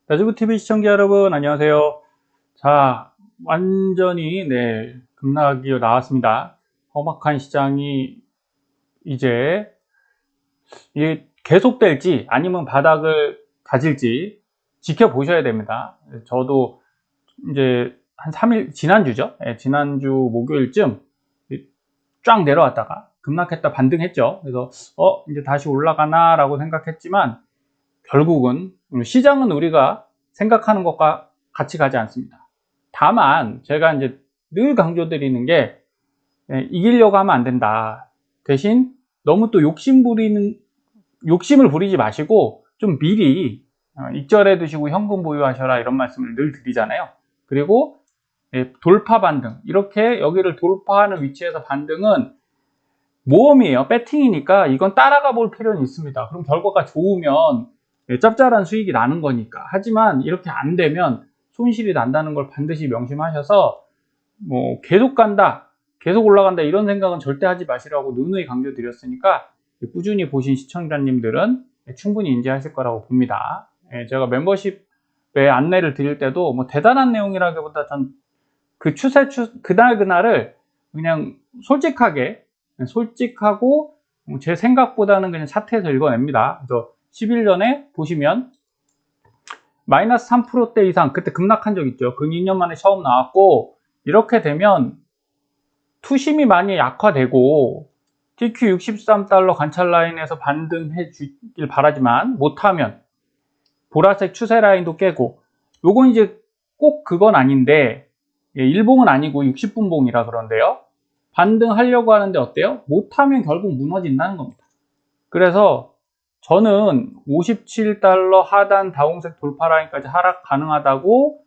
라지구TV 시청자 여러분 안녕하세요. 자, 완전히 급락이 나왔습니다. 험악한 시장이 이제 이게 계속될지 아니면 바닥을 다질지 지켜보셔야 됩니다. 저도 이제 한 3일 지난주죠. 지난주 목요일쯤 쫙 내려왔다가 급락했다 반등했죠. 그래서 이제 다시 올라가나 라고 생각했지만 결국은 시장은 우리가 생각하는 것과 같이 가지 않습니다. 다만 제가 이제 늘 강조드리는 게 이기려고 하면 안 된다. 대신 너무 또 욕심을 부리지 마시고 좀 미리 익절해 두시고 현금 보유하셔라 이런 말씀을 늘 드리잖아요. 그리고 돌파 반등, 이렇게 여기를 돌파하는 위치에서 반등은 모험이에요. 배팅이니까 이건 따라가 볼 필요는 있습니다. 그럼 결과가 좋으면 짭짤한 수익이 나는 거니까. 하지만 이렇게 안 되면 손실이 난다는 걸 반드시 명심하셔서 계속 간다, 계속 올라간다 이런 생각은 절대 하지 마시라고 누누이 강조드렸으니까 꾸준히 보신 시청자님들은 충분히 인지하실 거라고 봅니다. 제가 멤버십에 안내를 드릴 때도 대단한 내용이라기보다 전 그 그날을 그냥 솔직하고 제 생각보다는 그냥 차트에서 읽어냅니다. 그래서 10일 전에 보시면 마이너스 3%대 이상, 그때 급락한 적 있죠. 근 2년 만에 처음 나왔고, 이렇게 되면 투심이 많이 약화되고 TQ 63달러 관찰 라인에서 반등해 주길 바라지만 못하면 보라색 추세 라인도 깨고, 요건 이제 꼭 그건 아닌데 일봉은 아니고 60분봉이라 그런데요, 반등하려고 하는데 어때요? 못하면 결국 무너진다는 겁니다. 그래서 저는 57달러 하단 다홍색 돌파 라인까지 하락 가능하다고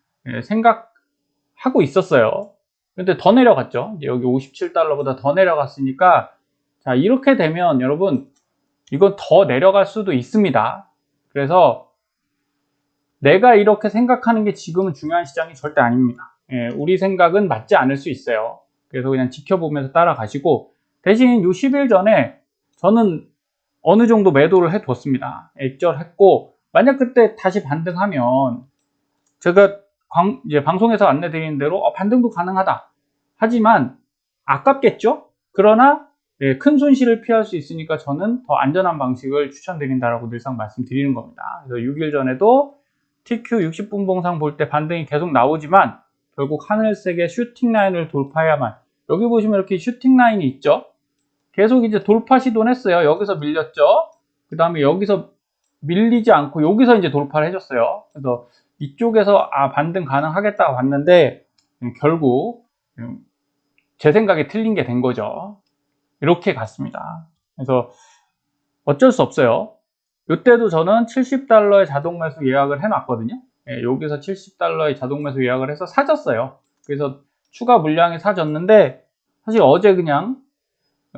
생각하고 있었어요. 근데 더 내려갔죠. 여기 57달러보다 더 내려갔으니까, 자, 이렇게 되면 여러분 이건 더 내려갈 수도 있습니다. 그래서 내가 이렇게 생각하는 게 지금은 중요한 시장이 절대 아닙니다. 우리 생각은 맞지 않을 수 있어요. 그래서 그냥 지켜보면서 따라가시고, 대신 요 10일 전에 저는 어느 정도 매도를 해뒀습니다. 액절했고, 만약 그때 다시 반등하면 제가 이제 방송에서 안내 드리는 대로 반등도 가능하다. 하지만 아깝겠죠? 그러나 큰 손실을 피할 수 있으니까 저는 더 안전한 방식을 추천드린다라고 늘상 말씀드리는 겁니다. 그래서 6일 전에도 TQ 60분봉상 볼 때 반등이 계속 나오지만 결국 하늘색의 슈팅 라인을 돌파해야만, 여기 보시면 이렇게 슈팅 라인이 있죠? 계속 이제 돌파 시도는 했어요. 여기서 밀렸죠? 그 다음에 여기서 밀리지 않고 여기서 이제 돌파를 해줬어요. 그래서 이쪽에서 반등 가능하겠다고 봤는데 결국 제 생각에 틀린 게 된 거죠. 이렇게 갔습니다. 그래서 어쩔 수 없어요. 이때도 저는 70달러의 자동 매수 예약을 해놨거든요. 여기서 70달러의 자동 매수 예약을 해서 사줬어요. 그래서 추가 물량이 사줬는데, 사실 어제 그냥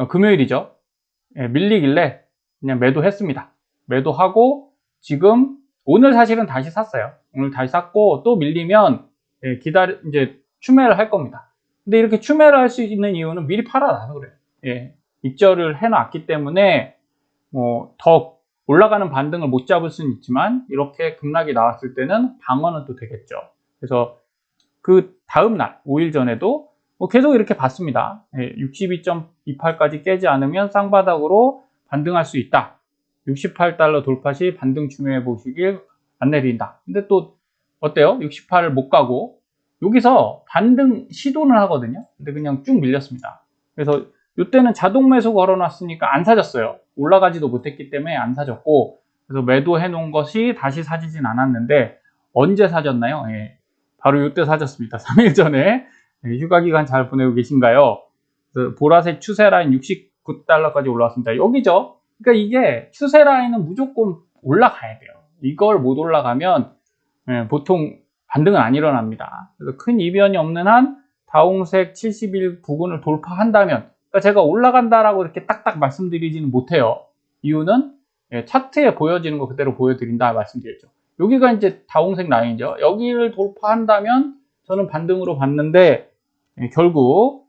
금요일이죠. 밀리길래 그냥 매도했습니다. 매도하고 지금 오늘 사실은 다시 샀어요. 오늘 다시 샀고, 또 밀리면 이제 추매를 할 겁니다. 근데 이렇게 추매를 할 수 있는 이유는 미리 팔아놔서 그래요. 입절을 해놨기 때문에 더 올라가는 반등을 못 잡을 수는 있지만 이렇게 급락이 나왔을 때는 방어는 또 되겠죠. 그래서 그 다음날 5일 전에도 계속 이렇게 봤습니다. 62.28까지 깨지 않으면 쌍바닥으로 반등할 수 있다. 68달러 돌파 시 반등 추매해 보시길 안내드린다. 근데 또 어때요? 68을 못 가고 여기서 반등 시도는 하거든요. 근데 그냥 쭉 밀렸습니다. 그래서 이때는 자동 매수 걸어놨으니까 안 사졌어요. 올라가지도 못했기 때문에 안 사졌고, 그래서 매도해 놓은 것이 다시 사지진 않았는데 언제 사졌나요? 바로 이때 사졌습니다. 3일 전에. 휴가 기간 잘 보내고 계신가요? 보라색 추세 라인 69달러까지 올라왔습니다. 여기죠. 그러니까 이게 추세 라인은 무조건 올라가야 돼요. 이걸 못 올라가면 보통 반등은 안 일어납니다. 그래서 큰 이변이 없는 한 다홍색 70일 부근을 돌파한다면, 그러니까 제가 올라간다라고 이렇게 딱딱 말씀드리지는 못해요. 이유는 차트에 보여지는 거 그대로 보여드린다 말씀드렸죠. 여기가 이제 다홍색 라인이죠. 여기를 돌파한다면 저는 반등으로 봤는데 결국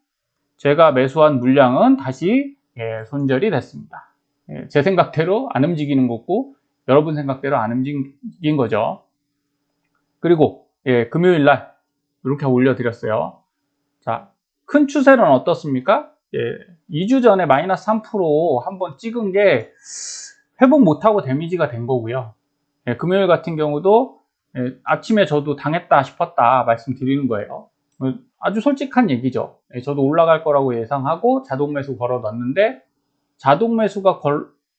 제가 매수한 물량은 다시 손절이 됐습니다. 제 생각대로 안 움직이는 거고 여러분 생각대로 안 움직인 거죠. 그리고 금요일 날 이렇게 올려드렸어요. 자, 큰 추세는 어떻습니까? 2주 전에 마이너스 3% 한번 찍은 게 회복 못하고 데미지가 된 거고요. 금요일 같은 경우도 아침에 저도 당했다 싶었다 말씀드리는 거예요. 아주 솔직한 얘기죠. 저도 올라갈 거라고 예상하고 자동 매수 걸어 놨는데 자동 매수가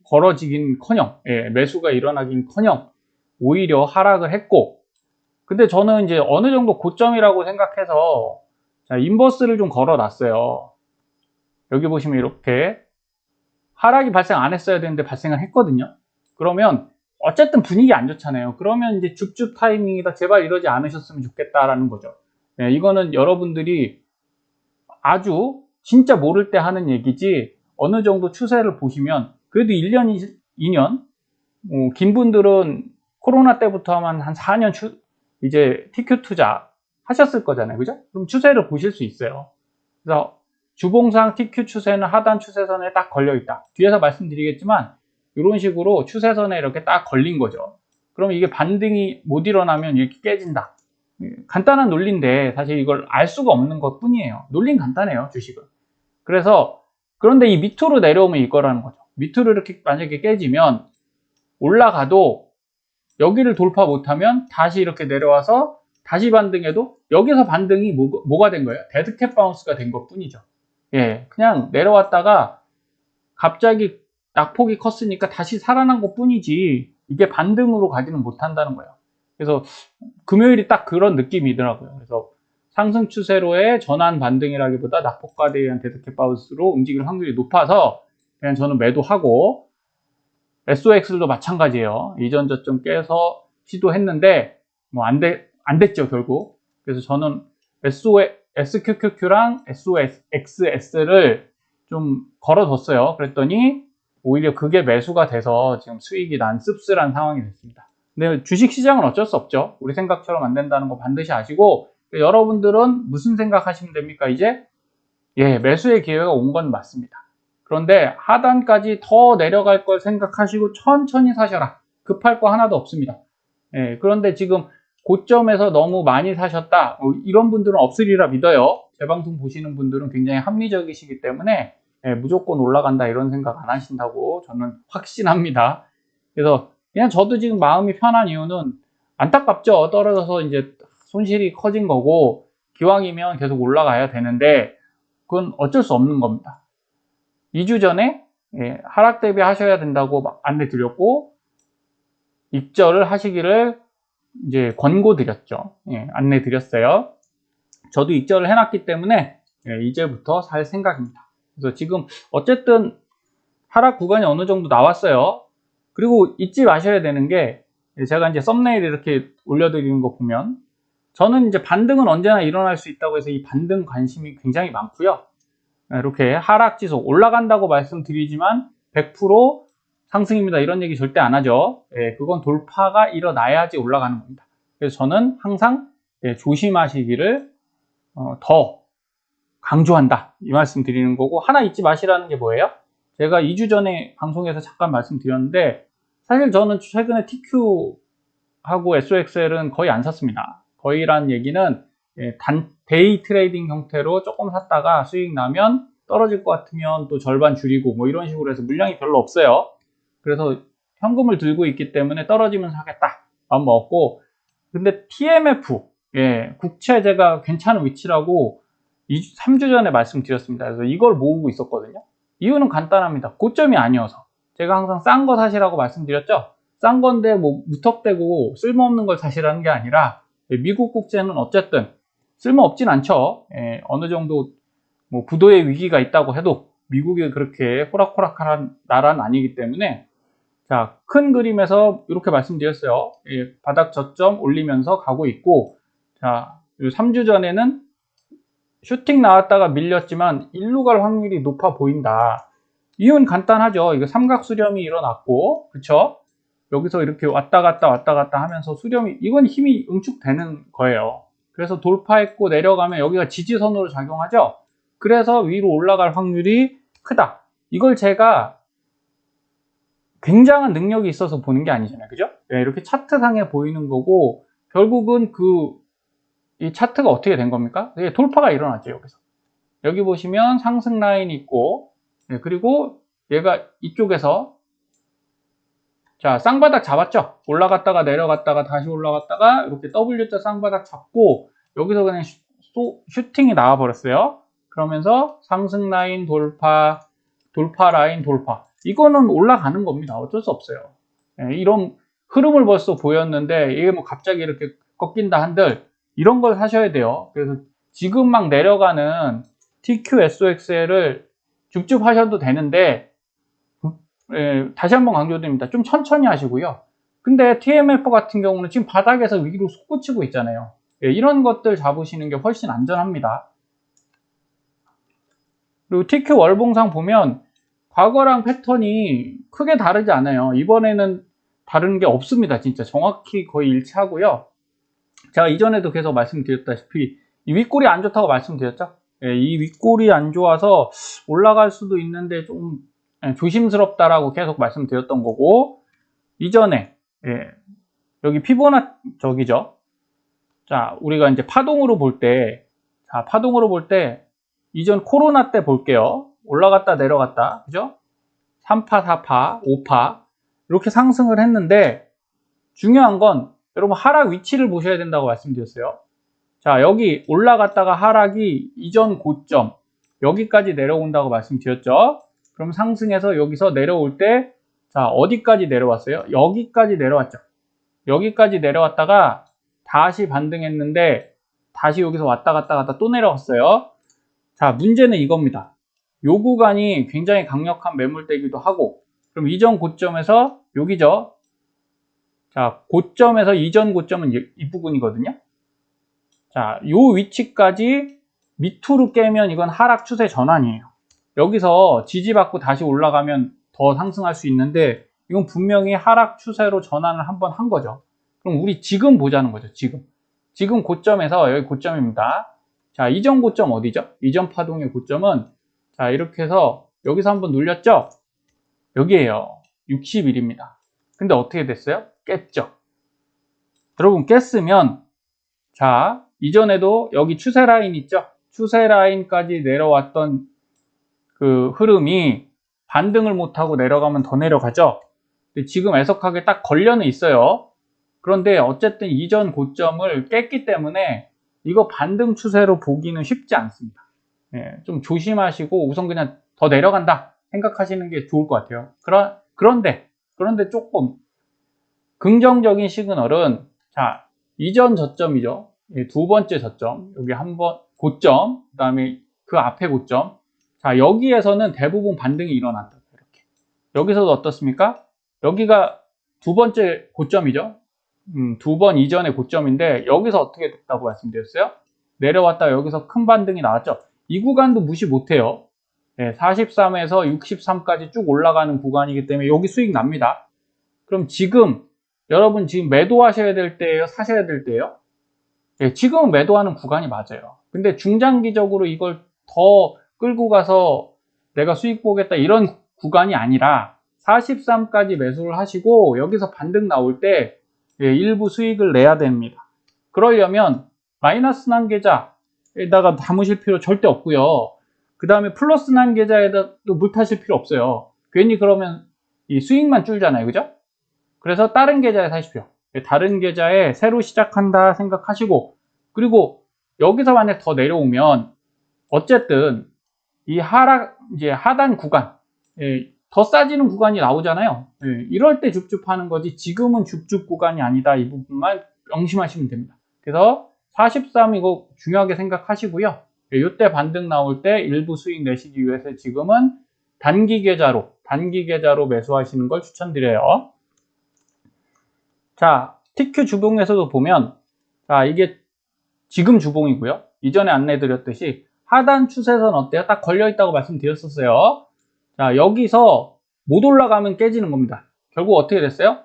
걸어지긴커녕 매수가 일어나긴커녕 오히려 하락을 했고, 근데 저는 이제 어느 정도 고점이라고 생각해서 자, 인버스를 좀 걸어 놨어요. 여기 보시면 이렇게 하락이 발생 안 했어야 되는데 발생을 했거든요. 그러면 어쨌든 분위기 안 좋잖아요. 그러면 이제 줍줍 타이밍이다, 제발 이러지 않으셨으면 좋겠다라는 거죠. 이거는 여러분들이 아주 진짜 모를 때 하는 얘기지, 어느 정도 추세를 보시면 그래도 1년, 2년, 긴 분들은 코로나 때부터 한 4년 이제 TQ 투자 하셨을 거잖아요. 그죠? 그럼 추세를 보실 수 있어요. 그래서 주봉상 TQ 추세는 하단 추세선에 딱 걸려 있다. 뒤에서 말씀드리겠지만 이런 식으로 추세선에 이렇게 딱 걸린 거죠. 그럼 이게 반등이 못 일어나면 이렇게 깨진다. 간단한 논리인데 사실 이걸 알 수가 없는 것 뿐이에요. 논리는 간단해요, 주식은. 그래서 그런데 이 밑으로 내려오면 이거라는 거죠. 밑으로 이렇게 만약에 깨지면 올라가도 여기를 돌파 못하면 다시 이렇게 내려와서 다시 반등해도 여기서 반등이 뭐가 된 거예요? 데드캣 바운스가 된 것 뿐이죠. 그냥 내려왔다가 갑자기 낙폭이 컸으니까 다시 살아난 것 뿐이지 이게 반등으로 가지는 못한다는 거예요. 그래서 금요일이 딱 그런 느낌이더라고요. 그래서 상승 추세로의 전환 반등이라기보다 낙폭과대에 의한 데드캣 바운스로 움직일 확률이 높아서 그냥 저는 매도하고, SOX도 마찬가지예요. 이전 저점 깨서 시도했는데 뭐 안 됐죠, 결국. 그래서 저는 SQQQ랑 SOXS를 좀 걸어뒀어요. 그랬더니 오히려 그게 매수가 돼서 지금 수익이 난 씁쓸한 상황이 됐습니다. 근데 주식시장은 어쩔 수 없죠. 우리 생각처럼 안 된다는 거 반드시 아시고, 여러분들은 무슨 생각하시면 됩니까? 이제 매수의 기회가 온 건 맞습니다. 그런데 하단까지 더 내려갈 걸 생각하시고 천천히 사셔라. 급할 거 하나도 없습니다. 그런데 지금 고점에서 너무 많이 사셨다, 이런 분들은 없으리라 믿어요. 제 방송 보시는 분들은 굉장히 합리적이시기 때문에 무조건 올라간다 이런 생각 안 하신다고 저는 확신합니다. 그래서 그냥 저도 지금 마음이 편한 이유는 안타깝죠. 떨어져서 이제 손실이 커진 거고, 기왕이면 계속 올라가야 되는데 그건 어쩔 수 없는 겁니다. 2주 전에 하락 대비 하셔야 된다고 안내 드렸고, 익절을 하시기를 이제 권고 드렸죠. 안내 드렸어요. 저도 익절을 해놨기 때문에 이제부터 살 생각입니다. 그래서 지금 어쨌든 하락 구간이 어느 정도 나왔어요. 그리고 잊지 마셔야 되는 게, 제가 이제 썸네일 이렇게 올려드리는 거 보면 저는 이제 반등은 언제나 일어날 수 있다고 해서 이 반등 관심이 굉장히 많고요. 이렇게 하락 지수 올라간다고 말씀드리지만 100% 상승입니다 이런 얘기 절대 안 하죠. 그건 돌파가 일어나야지 올라가는 겁니다. 그래서 저는 항상 조심하시기를 더 강조한다 이 말씀 드리는 거고, 하나 잊지 마시라는 게 뭐예요? 제가 2주 전에 방송에서 잠깐 말씀드렸는데, 사실 저는 최근에 TQ하고 SOXL은 거의 안 샀습니다. 거의란 얘기는 데이 트레이딩 형태로 조금 샀다가 수익 나면 떨어질 것 같으면 또 절반 줄이고 뭐 이런 식으로 해서 물량이 별로 없어요. 그래서 현금을 들고 있기 때문에 떨어지면 사겠다 마음 먹었고, 근데 TMF 국채 제가 괜찮은 위치라고 3주 전에 말씀드렸습니다. 그래서 이걸 모으고 있었거든요. 이유는 간단합니다. 고점이 아니어서. 제가 항상 싼 거 사시라고 말씀드렸죠. 싼 건데 뭐 무턱대고 쓸모없는 걸 사시라는 게 아니라, 미국 국채는 어쨌든 쓸모없진 않죠. 어느 정도 뭐 부도의 위기가 있다고 해도 미국이 그렇게 호락호락한 나라는 아니기 때문에, 자, 큰 그림에서 이렇게 말씀드렸어요. 바닥 저점 올리면서 가고 있고, 자, 3주 전에는 슈팅 나왔다가 밀렸지만 일로 갈 확률이 높아 보인다. 이유는 간단하죠. 이거 삼각 수렴이 일어났고, 그쵸? 여기서 이렇게 왔다 갔다 하면서 수렴이, 이건 힘이 응축되는 거예요. 그래서 돌파했고 내려가면 여기가 지지선으로 작용하죠. 그래서 위로 올라갈 확률이 크다. 이걸 제가 굉장한 능력이 있어서 보는 게 아니잖아요. 그죠? 이렇게 차트상에 보이는 거고, 결국은 이 차트가 어떻게 된 겁니까? 돌파가 일어났죠, 여기서. 여기 보시면 상승 라인이 있고, 그리고 얘가 이쪽에서, 자, 쌍바닥 잡았죠? 올라갔다가 내려갔다가 다시 올라갔다가, 이렇게 W자 쌍바닥 잡고, 여기서 그냥 슈팅이 나와버렸어요. 그러면서 상승 라인 돌파, 돌파 라인 돌파. 이거는 올라가는 겁니다. 어쩔 수 없어요. 이런 흐름을 벌써 보였는데, 이게 뭐 갑자기 이렇게 꺾인다 한들, 이런 걸 사셔야 돼요. 그래서 지금 막 내려가는 TQSOXL을 줍줍 하셔도 되는데, 다시 한번 강조드립니다. 좀 천천히 하시고요. 근데 TMF 같은 경우는 지금 바닥에서 위로 솟구치고 있잖아요. 이런 것들 잡으시는 게 훨씬 안전합니다. 그리고 TQ 월봉상 보면 과거랑 패턴이 크게 다르지 않아요. 이번에는 다른 게 없습니다. 진짜 정확히 거의 일치하고요. 제가 이전에도 계속 말씀드렸다시피 이 윗골이 안 좋다고 말씀드렸죠. 이 윗골이 안 좋아서 올라갈 수도 있는데 좀 조심스럽다라고 계속 말씀드렸던 거고, 이전에 여기 저기죠. 자, 우리가 이제 파동으로 볼 때, 이전 코로나 때 볼게요. 올라갔다 내려갔다, 그죠? 3파, 4파, 5파 이렇게 상승을 했는데, 중요한 건 여러분 하락 위치를 보셔야 된다고 말씀드렸어요. 자, 여기 올라갔다가 하락이 이전 고점 여기까지 내려온다고 말씀드렸죠. 그럼 상승해서 여기서 내려올 때, 자, 어디까지 내려왔어요? 여기까지 내려왔죠. 여기까지 내려왔다가 다시 반등했는데 다시 여기서 왔다 갔다 또 내려왔어요. 자, 문제는 이겁니다. 요 구간이 굉장히 강력한 매물대기도 하고, 그럼 이전 고점에서 여기죠. 자, 고점에서 이전 고점은 이 부분이거든요. 자, 요 위치까지 밑으로 깨면 이건 하락 추세 전환이에요. 여기서 지지받고 다시 올라가면 더 상승할 수 있는데, 이건 분명히 하락 추세로 전환을 한번 한 거죠. 그럼 우리 지금 보자는 거죠. 지금 고점에서, 여기 고점입니다. 자, 이전 고점 어디죠? 이전 파동의 고점은, 자, 이렇게 해서 여기서 한번 눌렸죠? 여기에요. 60일입니다. 근데 어떻게 됐어요? 깼죠. 여러분 깼으면, 자, 이전에도 여기 추세 라인 있죠? 추세 라인까지 내려왔던 그 흐름이 반등을 못하고 내려가면 더 내려가죠. 근데 지금 애석하게 딱 걸려는 있어요. 그런데 어쨌든 이전 고점을 깼기 때문에 이거 반등 추세로 보기는 쉽지 않습니다. 좀 조심하시고 우선 그냥 더 내려간다 생각하시는 게 좋을 것 같아요. 그런데 조금 긍정적인 시그널은, 자, 이전 저점이죠. 두 번째 저점, 여기 한번 고점, 그 다음에 그 앞에 고점. 자, 여기에서는 대부분 반등이 일어났다. 이렇게. 여기서도 어떻습니까? 여기가 두 번째 고점이죠. 두 번 이전의 고점인데, 여기서 어떻게 됐다고 말씀드렸어요? 내려왔다 여기서 큰 반등이 나왔죠. 이 구간도 무시 못해요. 43에서 63까지 쭉 올라가는 구간이기 때문에 여기 수익 납니다. 그럼 여러분 지금 매도하셔야 될 때예요? 사셔야 될 때예요? 지금은 매도하는 구간이 맞아요. 근데 중장기적으로 이걸 더 끌고 가서 내가 수익 보겠다 이런 구간이 아니라 43까지 매수를 하시고 여기서 반등 나올 때 일부 수익을 내야 됩니다. 그러려면 마이너스 난 계좌에다가 담으실 필요 절대 없고요. 그 다음에 플러스 난 계좌에다도 물 타실 필요 없어요. 괜히 그러면 이 수익만 줄잖아요. 그죠? 그래서 다른 계좌에 사십시오. 다른 계좌에 새로 시작한다 생각하시고, 그리고 여기서 만약 더 내려오면 어쨌든 이 이제 하단 구간, 더 싸지는 구간이 나오잖아요. 이럴 때 줍줍하는 거지 지금은 줍줍 구간이 아니다. 이 부분만 명심하시면 됩니다. 그래서 43 이거 중요하게 생각하시고요. 이때 반등 나올 때 일부 수익 내시기 위해서 지금은 단기 계좌로 매수하시는 걸 추천드려요. 자, TQ 주봉에서도 보면, 자, 이게 지금 주봉이고요. 이전에 안내드렸듯이 하단 추세선 어때요? 딱 걸려있다고 말씀드렸었어요. 자, 여기서 못 올라가면 깨지는 겁니다. 결국 어떻게 됐어요?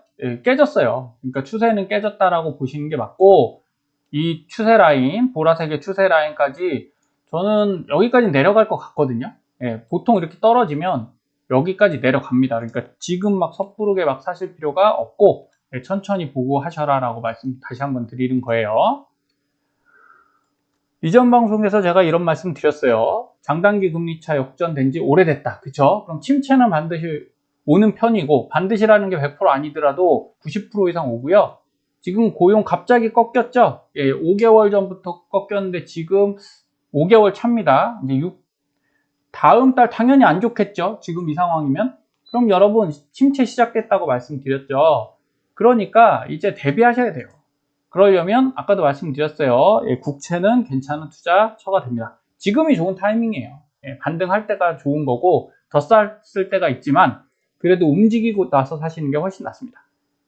깨졌어요. 그러니까 추세는 깨졌다라고 보시는 게 맞고, 이 추세 라인, 보라색의 추세 라인까지 저는 여기까지 내려갈 것 같거든요. 보통 이렇게 떨어지면 여기까지 내려갑니다. 그러니까 지금 막 섣부르게 막 사실 필요가 없고, 천천히 보고 하셔라 라고 말씀 다시 한번 드리는 거예요. 이전 방송에서 제가 이런 말씀 드렸어요. 장단기 금리차 역전된 지 오래됐다. 그쵸? 그럼 침체는 반드시 오는 편이고, 반드시라는 게 100% 아니더라도 90% 이상 오고요. 지금 고용 갑자기 꺾였죠? 5개월 전부터 꺾였는데 지금 5개월 차입니다. 이제 다음 달 당연히 안 좋겠죠? 지금 이 상황이면. 그럼 여러분, 침체 시작됐다고 말씀드렸죠? 그러니까 이제 대비하셔야 돼요. 그러려면 아까도 말씀드렸어요. 국채는 괜찮은 투자처가 됩니다. 지금이 좋은 타이밍이에요. 반등할 때가 좋은 거고 더 쌌을 때가 있지만 그래도 움직이고 나서 사시는 게 훨씬 낫습니다.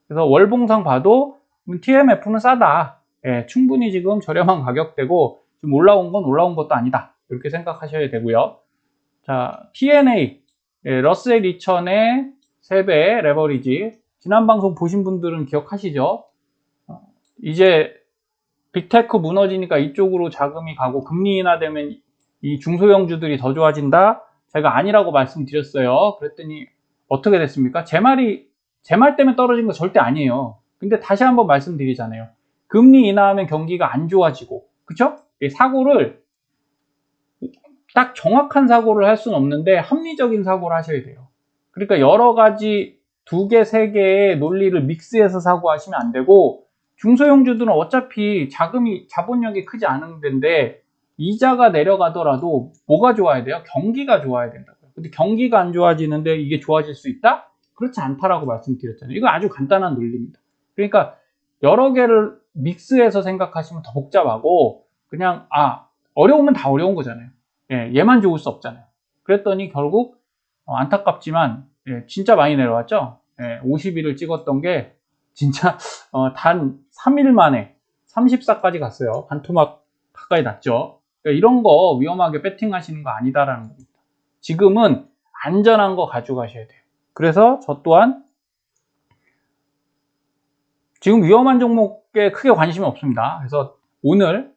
그래서 월봉상 봐도 TMF는 싸다. 충분히 지금 저렴한 가격대고 지금 올라온 건 올라온 것도 아니다. 이렇게 생각하셔야 되고요. 자, TNA 러셀 2000의 3배 레버리지. 지난 방송 보신 분들은 기억하시죠? 이제 빅테크 무너지니까 이쪽으로 자금이 가고 금리 인하되면 이 중소형주들이 더 좋아진다? 제가 아니라고 말씀드렸어요. 그랬더니 어떻게 됐습니까? 제 말 때문에 떨어진 거 절대 아니에요. 근데 다시 한번 말씀드리잖아요. 금리 인하하면 경기가 안 좋아지고, 그쵸? 사고를 딱 정확한 사고를 할 수는 없는데 합리적인 사고를 하셔야 돼요. 그러니까 여러 가지 2개, 3개의 논리를 믹스해서 사고하시면 안 되고, 중소형주들은 어차피 자본력이 크지 않은 데인데 이자가 내려가더라도 뭐가 좋아야 돼요? 경기가 좋아야 된다고요. 근데 경기가 안 좋아지는데 이게 좋아질 수 있다? 그렇지 않다라고 말씀드렸잖아요. 이거 아주 간단한 논리입니다. 그러니까 여러 개를 믹스해서 생각하시면 더 복잡하고, 그냥 어려우면 다 어려운 거잖아요. 얘만 좋을 수 없잖아요. 그랬더니 결국 안타깝지만 진짜 많이 내려왔죠. 50일을 찍었던 게 진짜 단 3일 만에 34까지 갔어요. 반토막 가까이 났죠. 그러니까 이런 거 위험하게 배팅하시는 거 아니다라는 겁니다. 지금은 안전한 거 가져가셔야 돼요. 그래서 저 또한 지금 위험한 종목에 크게 관심이 없습니다. 그래서 오늘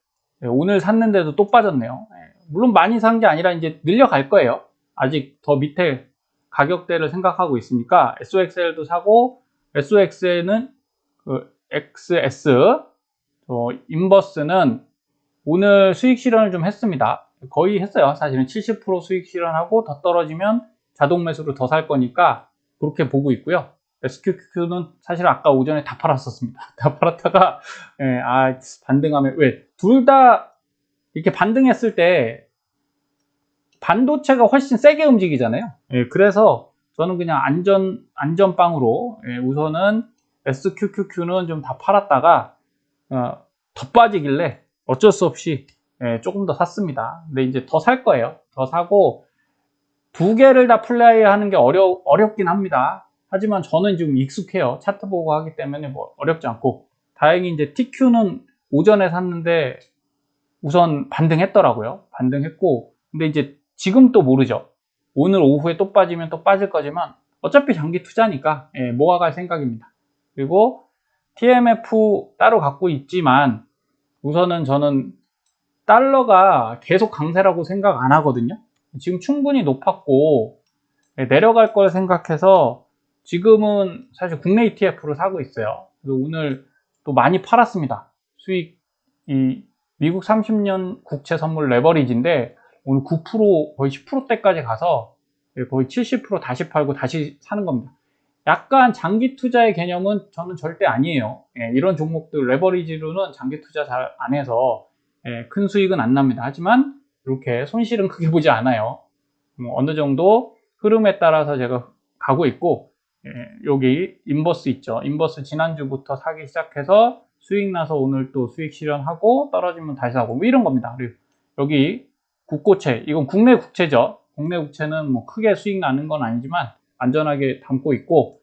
샀는데도 또 빠졌네요. 물론 많이 산 게 아니라 이제 늘려갈 거예요. 아직 더 밑에 가격대를 생각하고 있으니까 SOXL도 사고, SOXL은 XS, 인버스는 오늘 수익 실현을 좀 했습니다. 거의 했어요. 사실은 70% 수익 실현하고 더 떨어지면 자동 매수로 더 살 거니까 그렇게 보고 있고요. SQQ는 사실 아까 오전에 다 팔았었습니다. 다 팔았다가 반등하면 둘 다 이렇게 반등했을 때 반도체가 훨씬 세게 움직이잖아요. 그래서 저는 그냥 안전빵으로 우선은 SQQQ는 좀 다 팔았다가 더 빠지길래 어쩔 수 없이 조금 더 샀습니다. 근데 이제 더 살 거예요. 더 사고 2개를 다 플레이하는 게 어렵긴 합니다. 하지만 저는 좀 익숙해요. 차트 보고 하기 때문에 뭐 어렵지 않고, 다행히 이제 TQ는 오전에 샀는데 우선 반등했더라고요. 반등했고, 근데 이제 지금 또 모르죠. 오늘 오후에 또 빠지면 또 빠질 거지만 어차피 장기 투자니까 모아갈 생각입니다. 그리고 TMF 따로 갖고 있지만 우선은 저는 달러가 계속 강세라고 생각 안 하거든요. 지금 충분히 높았고 내려갈 걸 생각해서 지금은 사실 국내 ETF를 사고 있어요. 그래서 오늘 또 많이 팔았습니다. 미국 30년 국채 선물 레버리지인데 오늘 9% 거의 10%대까지 가서 거의 70% 다시 팔고 다시 사는 겁니다. 약간 장기 투자의 개념은 저는 절대 아니에요. 이런 종목들 레버리지로는 장기 투자 잘 안 해서 큰 수익은 안 납니다. 하지만 이렇게 손실은 크게 보지 않아요. 어느 정도 흐름에 따라서 제가 가고 있고, 여기 인버스 있죠. 인버스 지난주부터 사기 시작해서 수익 나서 오늘 또 수익 실현하고 떨어지면 다시 사고 뭐 이런 겁니다. 그리고 여기 국고채, 이건 국내 국채죠. 국내 국채는 뭐 크게 수익 나는 건 아니지만 안전하게 담고 있고,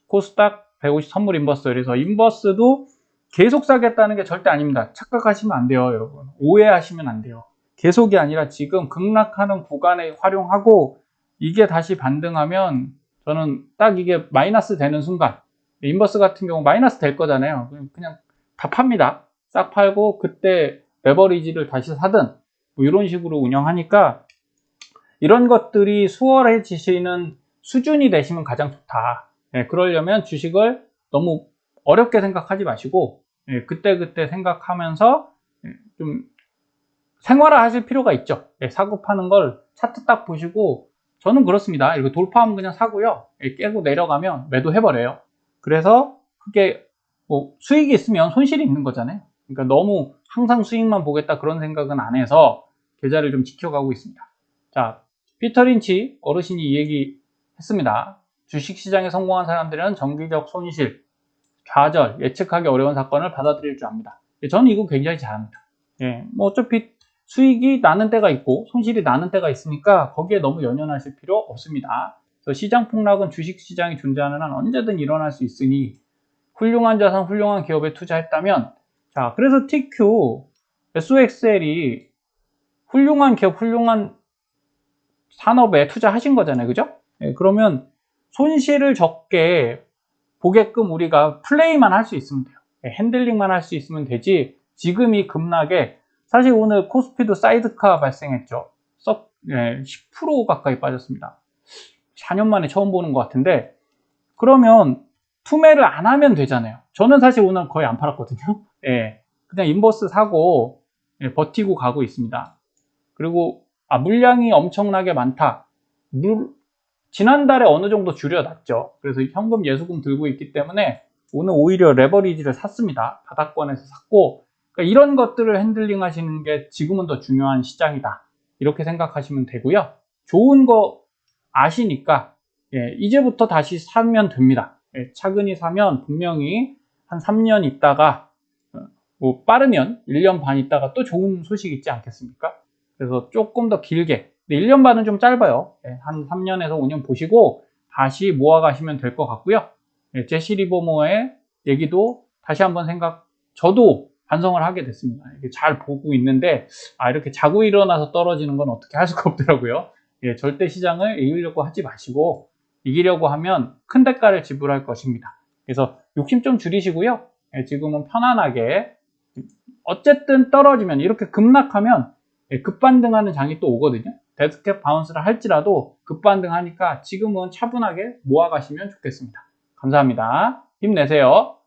코스닥 150 선물 인버스. 그래서 인버스도 계속 사겠다는 게 절대 아닙니다. 착각하시면 안 돼요, 여러분. 오해하시면 안 돼요. 계속이 아니라 지금 급락하는 구간에 활용하고 이게 다시 반등하면 저는 딱 이게 마이너스 되는 순간, 인버스 같은 경우 마이너스 될 거잖아요. 그냥 다 팝니다. 싹 팔고 그때 레버리지를 다시 사든 뭐 이런 식으로 운영하니까 이런 것들이 수월해지시는 수준이 되시면 가장 좋다. 그러려면 주식을 너무 어렵게 생각하지 마시고 그때그때 생각하면서 좀 생활화 하실 필요가 있죠. 사고 파는 걸 차트 딱 보시고 저는 그렇습니다. 이렇게 돌파하면 그냥 사고요. 깨고 내려가면 매도해버려요. 그래서 그게 뭐 수익이 있으면 손실이 있는 거잖아요. 그러니까 너무 항상 수익만 보겠다 그런 생각은 안 해서 계좌를 좀 지켜가고 있습니다. 자, 피터 린치 어르신이 이 얘기 했습니다. 주식시장에 성공한 사람들은 정기적 손실, 좌절, 예측하기 어려운 사건을 받아들일 줄 압니다. 저는 이거 굉장히 잘합니다. 뭐 어차피 수익이 나는 때가 있고 손실이 나는 때가 있으니까 거기에 너무 연연하실 필요 없습니다. 그래서 시장 폭락은 주식시장이 존재하는 한 언제든 일어날 수 있으니 훌륭한 자산, 훌륭한 기업에 투자했다면 자, 그래서 TQ, SOXL이 훌륭한 기업, 훌륭한 산업에 투자하신 거잖아요. 그죠? 그러면 손실을 적게 보게끔 우리가 플레이만 할 수 있으면 돼요. 핸들링만 할 수 있으면 되지 지금 이 급락에 사실 오늘 코스피도 사이드카 발생했죠. 10% 가까이 빠졌습니다. 4년 만에 처음 보는 것 같은데 그러면 투매를 안 하면 되잖아요. 저는 사실 오늘 거의 안 팔았거든요. 그냥 인버스 사고 버티고 가고 있습니다. 그리고 물량이 엄청나게 많다. 지난달에 어느 정도 줄여놨죠. 그래서 현금 예수금 들고 있기 때문에 오늘 오히려 레버리지를 샀습니다. 바닥권에서 샀고 그러니까 이런 것들을 핸들링 하시는 게 지금은 더 중요한 시장이다. 이렇게 생각하시면 되고요. 좋은 거 아시니까 이제부터 다시 사면 됩니다. 차근히 사면 분명히 한 3년 있다가 뭐 빠르면 1년 반 있다가 또 좋은 소식 있지 않겠습니까? 그래서 조금 더 길게 1년 반은 좀 짧아요. 한 3년에서 5년 보시고 다시 모아가시면 될 것 같고요. 제시 리버모어의 얘기도 다시 한번 저도 반성을 하게 됐습니다. 잘 보고 있는데 이렇게 자고 일어나서 떨어지는 건 어떻게 할 수가 없더라고요. 절대 시장을 이기려고 하지 마시고 이기려고 하면 큰 대가를 지불할 것입니다. 그래서 욕심 좀 줄이시고요. 지금은 편안하게 어쨌든 떨어지면 이렇게 급락하면 급반등하는 장이 또 오거든요. 데드캣 바운스를 할지라도 급반등하니까 지금은 차분하게 모아가시면 좋겠습니다. 감사합니다. 힘내세요.